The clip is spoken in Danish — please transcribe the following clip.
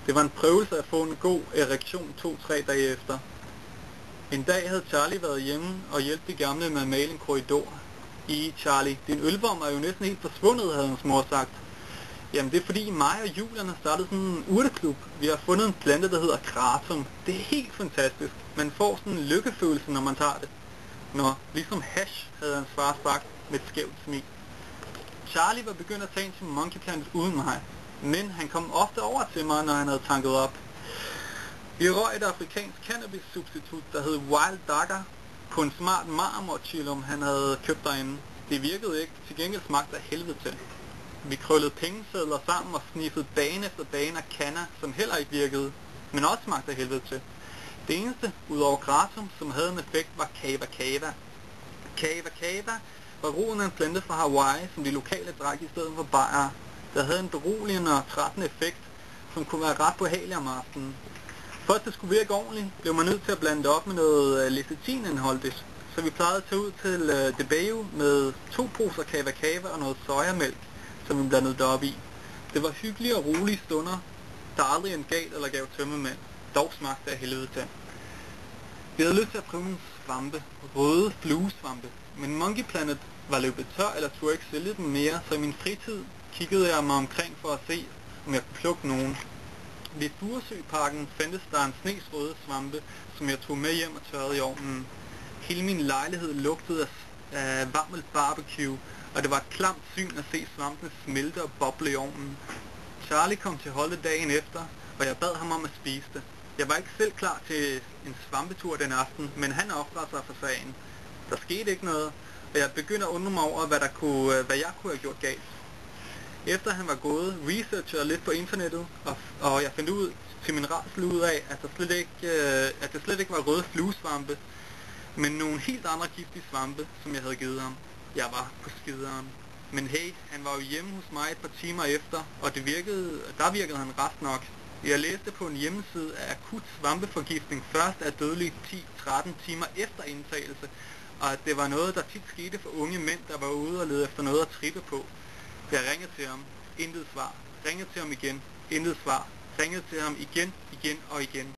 Det var en prøvelse at få en god erektion 2-3 dage efter. En dag havde Charlie været hjemme og hjælpe de gamle med at male en korridor. Charlie, din ølvom er jo næsten helt forsvundet, havde hans mor sagt. Jamen det er fordi mig og Julian har startet sådan en urteklub. Vi har fundet en plante, der hedder kratom. Det er helt fantastisk. Man får sådan en lykkefølelse, når man tager det. Nå, ligesom hash, havde hans far sagt med et skævt smil. Charlie var begyndt at tage ind til Monkey Planet uden mig, men han kom ofte over til mig, når han havde tanket op. Vi røg et afrikansk cannabis-substitut, der hed Wild Dagger, på en smart marmorchillum, han havde købt derinde. Det virkede ikke, til gengæld smagte af helvede til. Vi krøllede pengesedler sammen og sniffede bane efter bane af canna, som heller ikke virkede, men også smagte af helvede til. Det eneste, udover kratom, som havde en effekt, var kava kava. Kava kava var roden af en plante fra Hawaii, som de lokale drak i stedet for bajer. Der havde en beroligende og trættende effekt, som kunne være ret behagelig om aftenen. For at det skulle virke ordentligt, blev man nødt til at blande det op med noget lecithinindholdigt. Så vi plejede at tage ud til Debayo med 2 poser kava kava og noget sojamælk, som vi blandede det op i. Det var hyggelige og rolige stunder, der aldrig en gal eller gav tømmermænd. Dog smagte af helvede til. Vi havde lyst til at prøve nogle svampe, røde fluesvampe, men Monkey Planet var løbet tør eller turde ikke sælge dem mere, så i min fritid kiggede jeg mig omkring for at se, om jeg kunne plukke nogen. Ved Furesøparken fandtes der en snes røde svampe, som jeg tog med hjem og tørrede i ovnen. Hele min lejlighed lugtede af varmelt barbecue, og det var et klamt syn at se svampene smelte og boble i ovnen. Charlie kom til holdet dagen efter, og jeg bad ham om at spise det. Jeg var ikke selv klar til en svampetur den aften, men han ofrede sig for sagen. Der skete ikke noget, og jeg begyndte at undre mig over, hvad jeg kunne have gjort galt. Efter han var gået, researchede jeg lidt på internettet, og jeg fandt ud til min rædsel ud af, at det slet ikke var røde fluesvampe, men nogle helt andre giftige svampe, som jeg havde givet ham. Jeg var på skideren. Men hey, han var jo hjemme hos mig et par timer efter, og der virkede han ret nok. Jeg læste på en hjemmeside, at akut svampeforgiftning først er dødelig 10-13 timer efter indtagelse, og at det var noget, der tit skete for unge mænd, der var ude og lede efter noget at trippe på. Jeg ringede til ham. Intet svar. Ringede til ham igen. Intet svar. Ringede til ham igen og igen.